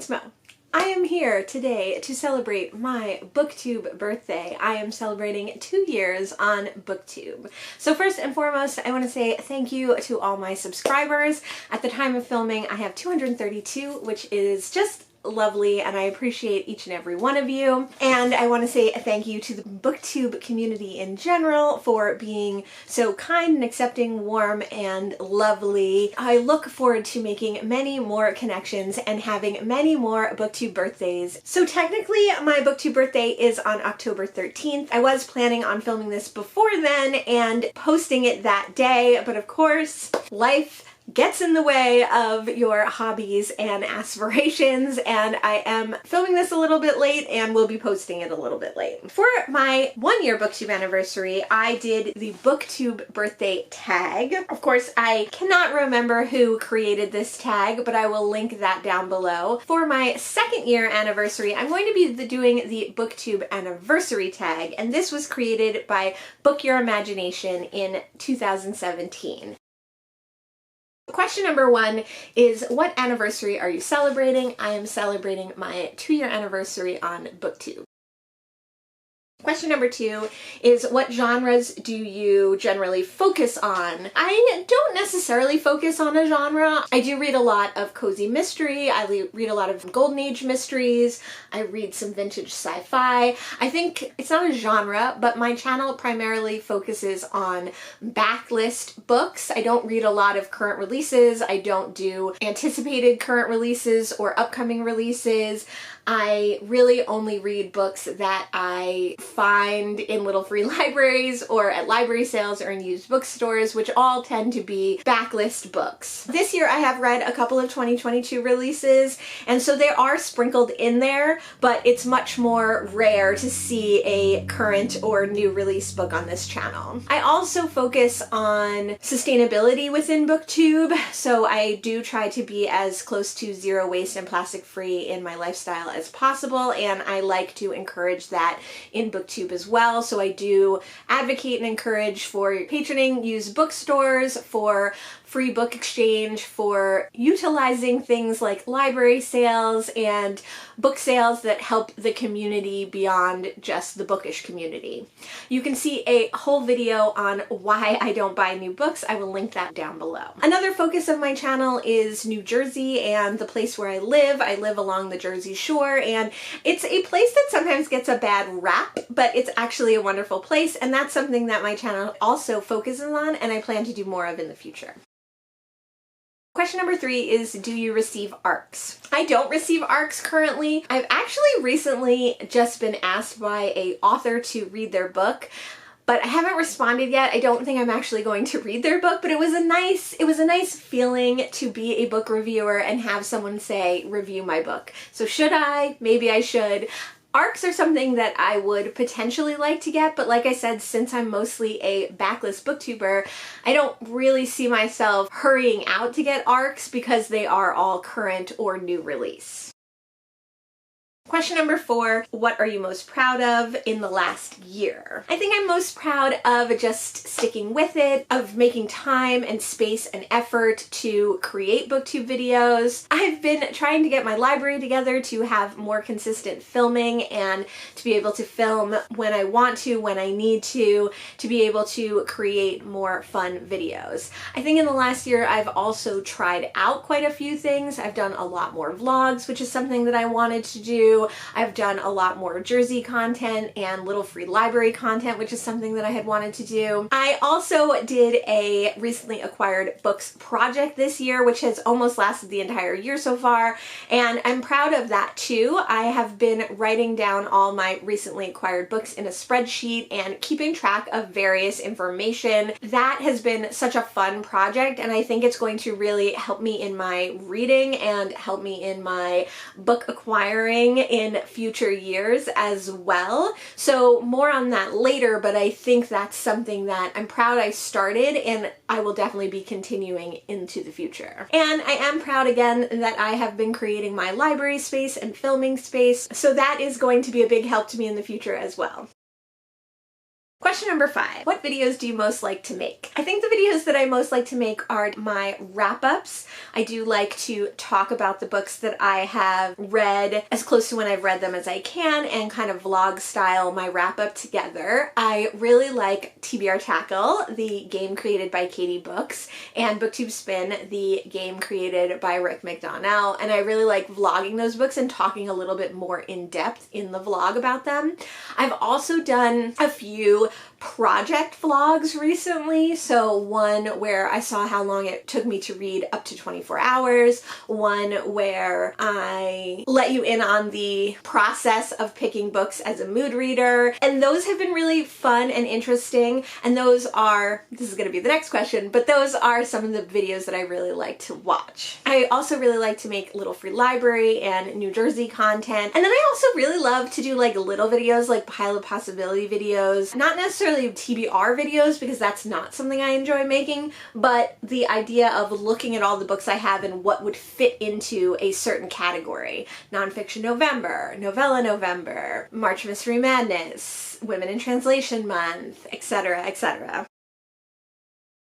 it's Mo. I am here today to celebrate my Booktube birthday. I am celebrating 2 years on Booktube. So first and foremost, I want to say thank you to all my subscribers. At the time of filming, I have 232, which is just lovely, and I appreciate each and every one of you. And I want to say a thank you to the Booktube community in general for being so kind and accepting, warm, and lovely. I look forward to making many more connections and having many more Booktube birthdays. So technically, my Booktube birthday is on October 13th. I was planning on filming this before then and posting it that day, but of course, life gets in the way of your hobbies and aspirations, and I am filming this a little bit late and will be posting it a little bit late. For my 1-year Booktube anniversary, I did the Booktube Birthday tag. Of course, I cannot remember who created this tag, but I will link that down below. For my 2nd year anniversary, I'm going to be doing the Booktube Anniversary tag, and this was created by Book Your Imagination in 2017. Question number 1 is, what anniversary are you celebrating? I am celebrating my 2-year anniversary on Booktube. Question number 2 is, what genres do you generally focus on? I don't necessarily focus on a genre. I do read a lot of cozy mystery. I read a lot of golden age mysteries. I read some vintage sci-fi. I think it's not a genre, but my channel primarily focuses on backlist books. I don't read a lot of current releases. I don't do anticipated current releases or upcoming releases. I really only read books that I find in little free libraries or at library sales or in used bookstores, which all tend to be backlist books. This year I have read a couple of 2022 releases, and so they are sprinkled in there, but it's much more rare to see a current or new release book on this channel. I also focus on sustainability within Booktube, so I do try to be as close to zero waste and plastic free in my lifestyle as possible, and I like to encourage that in Booktube as well. So I do advocate and encourage for patroning used bookstores, for free book exchange, for utilizing things like library sales and book sales that help the community beyond just the bookish community. You can see a whole video on why I don't buy new books. I will link that down below. Another focus of my channel is New Jersey and the place where I live. I live along the Jersey Shore, and it's a place that sometimes gets a bad rap, but it's actually a wonderful place, and that's something that my channel also focuses on and I plan to do more of in the future. Question number 3 is, do you receive ARCs? I don't receive ARCs currently. I've actually recently just been asked by an author to read their book, but I haven't responded yet. I don't think I'm actually going to read their book, but it was a nice feeling to be a book reviewer and have someone say, review my book. So should I? Maybe I should. ARCs are something that I would potentially like to get, but like I said, since I'm mostly a backlist booktuber, I don't really see myself hurrying out to get ARCs because they are all current or new release. Question number 4, what are you most proud of in the last year? I think I'm most proud of just sticking with it, of making time and space and effort to create Booktube videos. I've been trying to get my library together to have more consistent filming and to be able to film when I want to, when I need to be able to create more fun videos. I think in the last year I've also tried out quite a few things. I've done a lot more vlogs, which is something that I wanted to do. I've done a lot more Jersey content and little free library content, which is something that I had wanted to do. I also did a recently acquired books project this year, which has almost lasted the entire year so far, and I'm proud of that too. I have been writing down all my recently acquired books in a spreadsheet and keeping track of various information. That has been such a fun project, and I think it's going to really help me in my reading and help me in my book acquiring in future years as well. So more on that later, but I think that's something that I'm proud I started and I will definitely be continuing into the future. And I am proud again that I have been creating my library space and filming space, so that is going to be a big help to me in the future as well. Question number 5. What videos do you most like to make? I think the videos that I most like to make are my wrap-ups. I do like to talk about the books that I have read as close to when I've read them as I can and kind of vlog style my wrap-up together. I really like TBR Tackle, the game created by Katie Books, and Booktube Spin, the game created by Rick McDonnell, and I really like vlogging those books and talking a little bit more in depth in the vlog about them. I've also done a few project vlogs recently, so one where I saw how long it took me to read up to 24 hours, one where I let you in on the process of picking books as a mood reader, and those have been really fun and interesting, and those are, this is going to be the next question, but those are some of the videos that I really like to watch. I also really like to make Little Free Library and New Jersey content, and then I also really love to do like little videos, like Pile of Possibility videos, not necessarily TBR videos because that's not something I enjoy making, but the idea of looking at all the books I have and what would fit into a certain category. Nonfiction November, Novella November, March Mystery Madness, Women in Translation Month, etc., etc.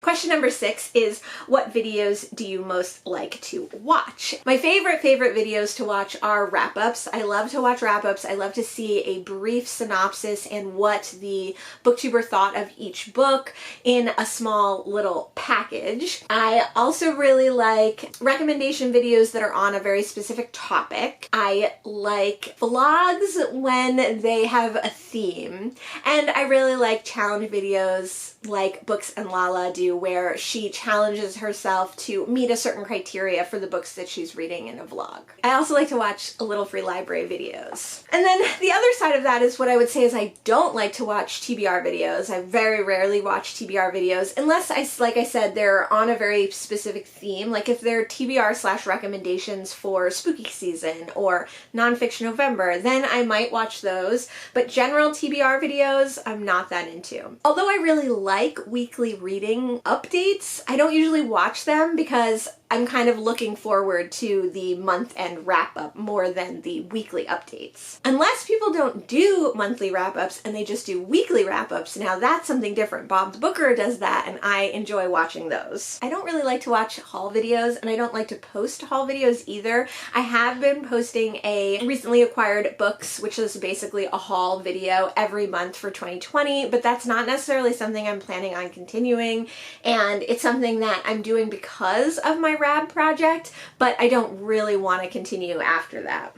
Question number 6 is, what videos do you most like to watch? My favorite videos to watch are wrap-ups. I love to watch wrap-ups. I love to see a brief synopsis and what the booktuber thought of each book in a small little package. I also really like recommendation videos that are on a very specific topic. I like vlogs when they have a theme. And I really like challenge videos like Books and Lala do, where she challenges herself to meet a certain criteria for the books that she's reading in a vlog. I also like to watch a Little Free Library videos. And then the other side of that is what I would say is I don't like to watch TBR videos. I very rarely watch TBR videos unless, like I said, they're on a very specific theme. Like if they're TBR / recommendations for spooky season or Nonfiction November, then I might watch those. But general TBR videos, I'm not that into. Although I really like weekly reading updates, I don't usually watch them because I'm kind of looking forward to the month-end wrap-up more than the weekly updates. Unless people don't do monthly wrap-ups and they just do weekly wrap-ups, now that's something different. Bob's Booker does that and I enjoy watching those. I don't really like to watch haul videos and I don't like to post haul videos either. I have been posting a recently acquired books, which is basically a haul video every month for 2020, but that's not necessarily something I'm planning on continuing, and it's something that I'm doing because of my Rab project, but I don't really want to continue after that.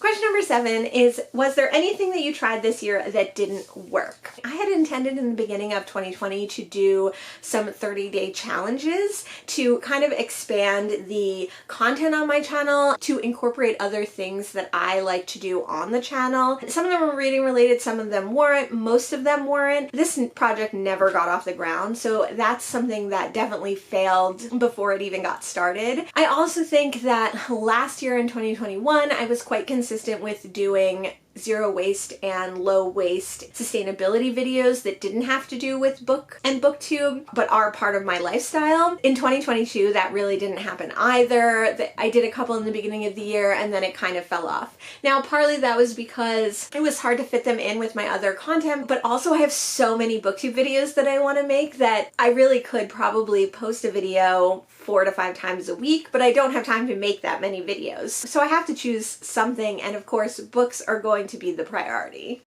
Question number 7 is, was there anything that you tried this year that didn't work? I had intended in the beginning of 2020 to do some 30-day challenges to kind of expand the content on my channel, to incorporate other things that I like to do on the channel. Some of them were reading related, some of them weren't, most of them weren't. This project never got off the ground, so that's something that definitely failed before it even got started. I also think that last year in 2021, I was quite consistent with doing zero waste and low waste sustainability videos that didn't have to do with book and booktube but are part of my lifestyle. In 2022 that really didn't happen either. I did a couple in the beginning of the year and then it kind of fell off. Now partly that was because it was hard to fit them in with my other content, but also I have so many booktube videos that I want to make that I really could probably post a video 4 to 5 times a week, but I don't have time to make that many videos. So I have to choose something, and of course books are going to be the priority.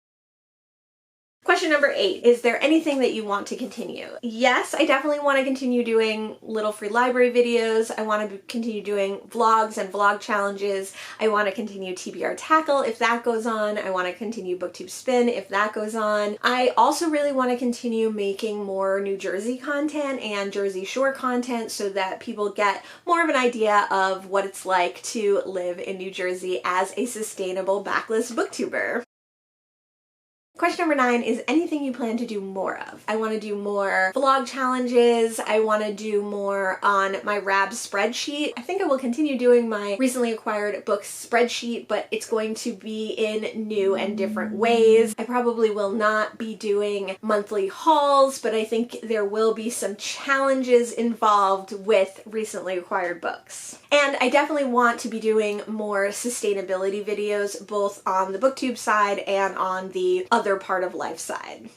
Question number 8, is there anything that you want to continue? Yes, I definitely want to continue doing Little Free Library videos. I want to continue doing vlogs and vlog challenges. I want to continue TBR Tackle if that goes on. I want to continue Booktube Spin if that goes on. I also really want to continue making more New Jersey content and Jersey Shore content so that people get more of an idea of what it's like to live in New Jersey as a sustainable backlist booktuber. Question number 9 is anything you plan to do more of? I want to do more vlog challenges. I want to do more on my Rab spreadsheet. I think I will continue doing my recently acquired books spreadsheet, but it's going to be in new and different ways. I probably will not be doing monthly hauls, but I think there will be some challenges involved with recently acquired books. And I definitely want to be doing more sustainability videos, both on the booktube side and on the other other part of life side.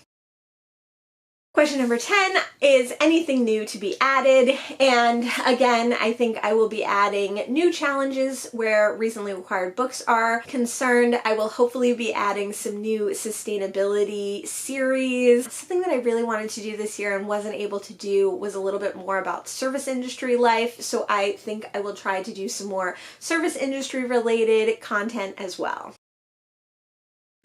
Question number 10 is anything new to be added? And again, I think I will be adding new challenges where recently acquired books are concerned. I will hopefully be adding some new sustainability series. Something that I really wanted to do this year and wasn't able to do was a little bit more about service industry life. So I think I will try to do some more service industry related content as well.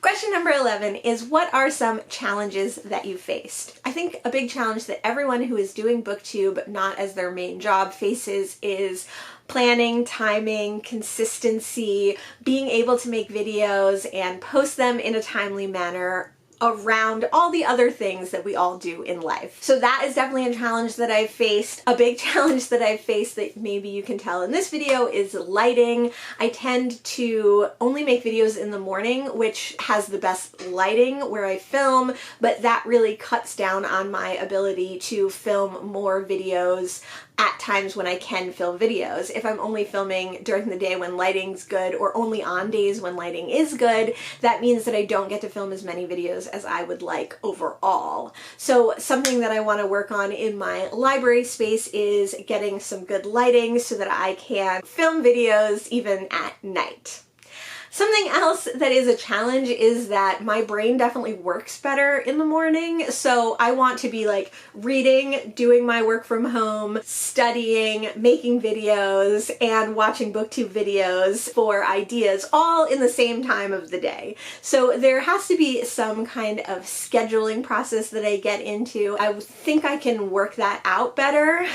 Question number 11 is, what are some challenges that you faced? I think a big challenge that everyone who is doing BookTube not as their main job faces is planning, timing, consistency, being able to make videos and post them in a timely manner around all the other things that we all do in life. So that is definitely a challenge that I've faced. A big challenge that I've faced that maybe you can tell in this video is lighting. I tend to only make videos in the morning, which has the best lighting where I film, but that really cuts down on my ability to film more videos at times when I can film videos. If I'm only filming during the day when lighting's good or only on days when lighting is good, that means that I don't get to film as many videos as I would like overall. So something that I want to work on in my library space is getting some good lighting so that I can film videos even at night. Something else that is a challenge is that my brain definitely works better in the morning, so I want to be like reading, doing my work from home, studying, making videos, and watching BookTube videos for ideas all in the same time of the day. So there has to be some kind of scheduling process that I get into. I think I can work that out better.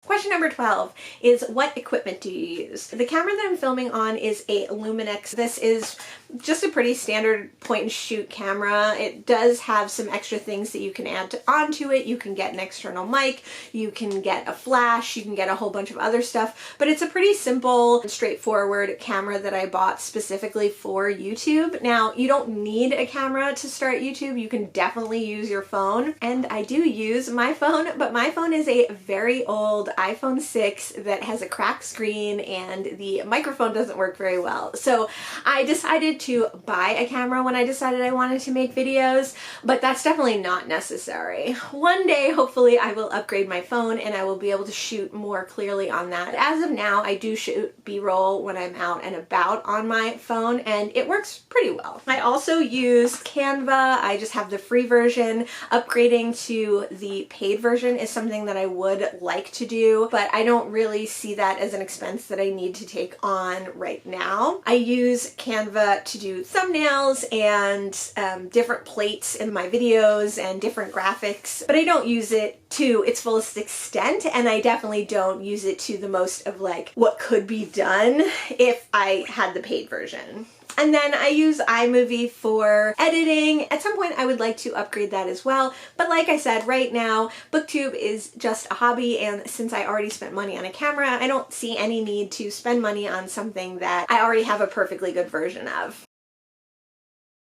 Question number 12 is, what equipment do you use? The camera that I'm filming on is a Lumix. This is just a pretty standard point and shoot camera. It does have some extra things that you can add onto it. You can get an external mic, you can get a flash, you can get a whole bunch of other stuff, but it's a pretty simple, straightforward camera that I bought specifically for YouTube. Now, you don't need a camera to start YouTube. You can definitely use your phone, and I do use my phone, but my phone is a very old iPhone 6 that has a cracked screen and the microphone doesn't work very well. So I decided to buy a camera when I decided I wanted to make videos, but that's definitely not necessary. One day, hopefully, I will upgrade my phone and I will be able to shoot more clearly on that. As of now, I do shoot B-roll when I'm out and about on my phone, and it works pretty well. I also use Canva. I just have the free version. Upgrading to the paid version is something that I would like to do, but I don't really see that as an expense that I need to take on right now. I use Canva to do thumbnails and different plates in my videos and different graphics, but I don't use it to its fullest extent, and I definitely don't use it to the most of like what could be done if I had the paid version. And then I use iMovie for editing. At some point I would like to upgrade that as well, but like I said, right now BookTube is just a hobby, and since I already spent money on a camera, I don't see any need to spend money on something that I already have a perfectly good version of.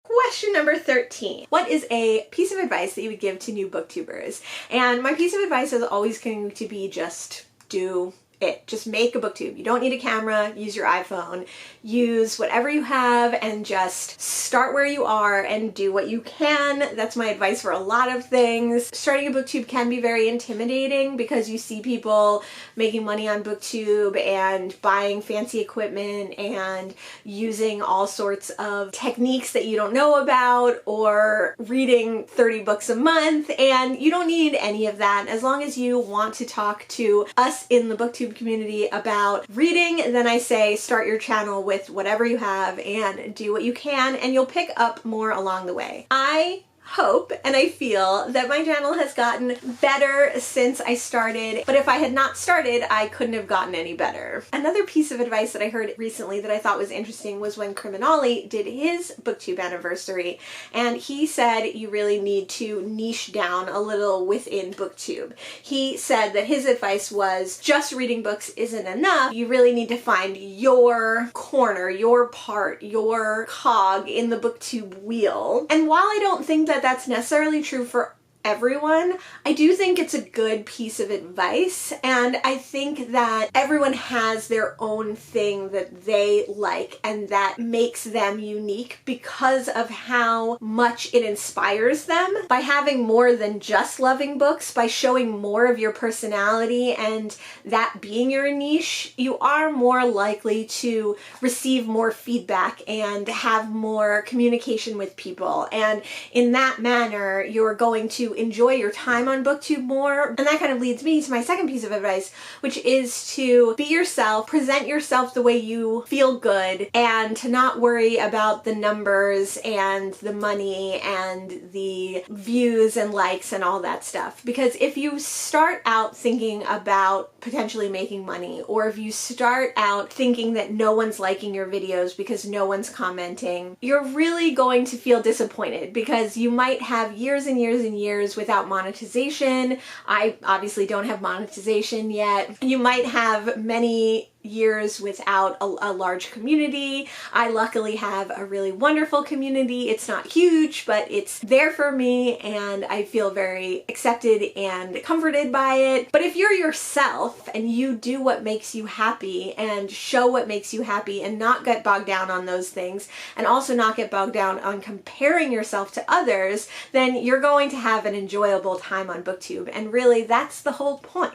Question number 13. What is a piece of advice that you would give to new booktubers? And my piece of advice is always going to be just do it. Just make a booktube. You don't need a camera, use your iPhone, use whatever you have, and just start where you are and do what you can. That's my advice for a lot of things. Starting a booktube can be very intimidating because you see people making money on booktube and buying fancy equipment and using all sorts of techniques that you don't know about, or reading 30 books a month, and you don't need any of that. As long as you want to talk to us in the booktube community about reading, then I say start your channel with whatever you have and do what you can, and you'll pick up more along the way. I hope and I feel that my channel has gotten better since I started, but if I had not started, I couldn't have gotten any better. Another piece of advice that I heard recently that I thought was interesting was when Criminali did his Booktube anniversary, and he said you really need to niche down a little within Booktube. He said that his advice was just reading books isn't enough. You really need to find your corner, your part, your cog in the Booktube wheel. And while I don't think that that's necessarily true for everyone. I do think it's a good piece of advice, and I think that everyone has their own thing that they like and that makes them unique because of how much it inspires them. By having more than just loving books, by showing more of your personality and that being your niche, you are more likely to receive more feedback and have more communication with people. And in that manner, you're going to enjoy your time on Booktube more. And that kind of leads me to my second piece of advice, which is to be yourself, present yourself the way you feel good, and to not worry about the numbers and the money and the views and likes and all that stuff. Because if you start out thinking about potentially making money, or if you start out thinking that no one's liking your videos because no one's commenting, you're really going to feel disappointed, because you might have years and years and years without monetization. I obviously don't have monetization yet. You might have many years without a large community. I luckily have a really wonderful community. It's not huge, but it's there for me, and I feel very accepted and comforted by it. But if you're yourself and you do what makes you happy and show what makes you happy and not get bogged down on those things, and also not get bogged down on comparing yourself to others, then you're going to have an enjoyable time on Booktube. And really, that's the whole point.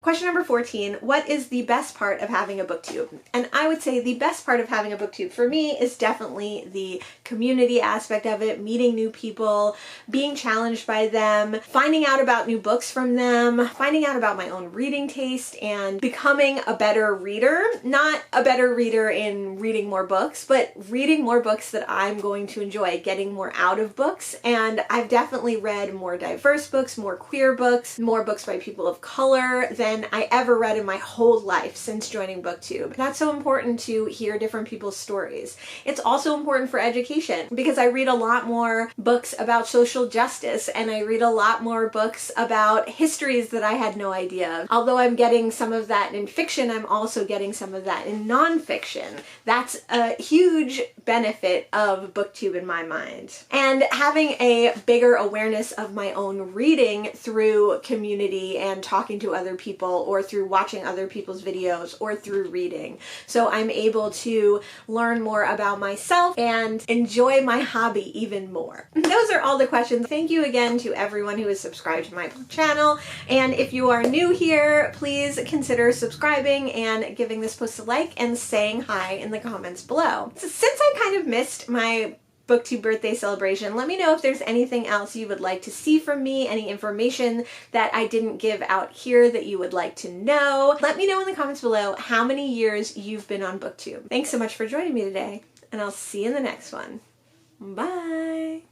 Question number 14, what is the best part of having a Booktube? And I would say the best part of having a Booktube for me is definitely the community aspect of it, meeting new people, being challenged by them, finding out about new books from them, finding out about my own reading taste, and becoming a better reader. Not a better reader in reading more books, but reading more books that I'm going to enjoy, getting more out of books. And I've definitely read more diverse books, more queer books, more books by people of color than I ever read in my whole life since joining Booktube. That's so important to hear different people's stories. It's also important for education, because I read a lot more books about social justice, and I read a lot more books about histories that I had no idea. Although I'm getting some of that in fiction, I'm also getting some of that in nonfiction. That's a huge benefit of Booktube in my mind. And having a bigger awareness of my own reading through community and talking to other people, or through watching other people's videos, or through reading. So I'm able to learn more about myself and enjoy my hobby even more. Those are all the questions. Thank you again to everyone who is subscribed to my channel. And if you are new here, please consider subscribing and giving this post a like and saying hi in the comments below. So since I kind of missed my Booktube birthday celebration, let me know if there's anything else you would like to see from me, any information that I didn't give out here that you would like to know. Let me know in the comments below how many years you've been on Booktube. Thanks so much for joining me today, and I'll see you in the next one. Bye!